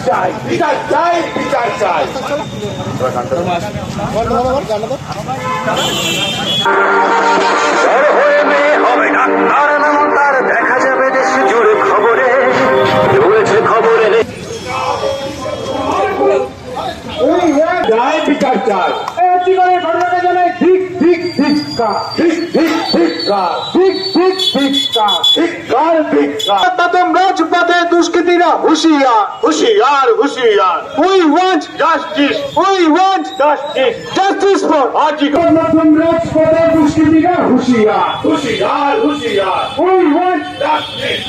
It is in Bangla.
চাই, বিচার চাই, বিচার চাই। হয়ে মেয়ে হবে ডাক্তার নাম তার দেখা যাবে দেশ জুড়ে খবরে রয়েছে খবরে চাই, বিচার চাই। ঘটনাটা জানাই ঠিক ঠিক ধিক্কার, ঠিক ঠিক ধিক্কার, ঠিক ঠিক ধিক্কার, ধিক্কার ধিক্কার। রাজপথে দুষ্কৃতীরা হুঁশিয়ার, হুঁশিয়ার, হুঁশিয়ার। We want justice, we want justice, justice for Arjigarh। রাজপথে দুষ্কৃতীরা হুঁশিয়ার, হুঁশিয়ার, হুঁশিয়ার। We want justice।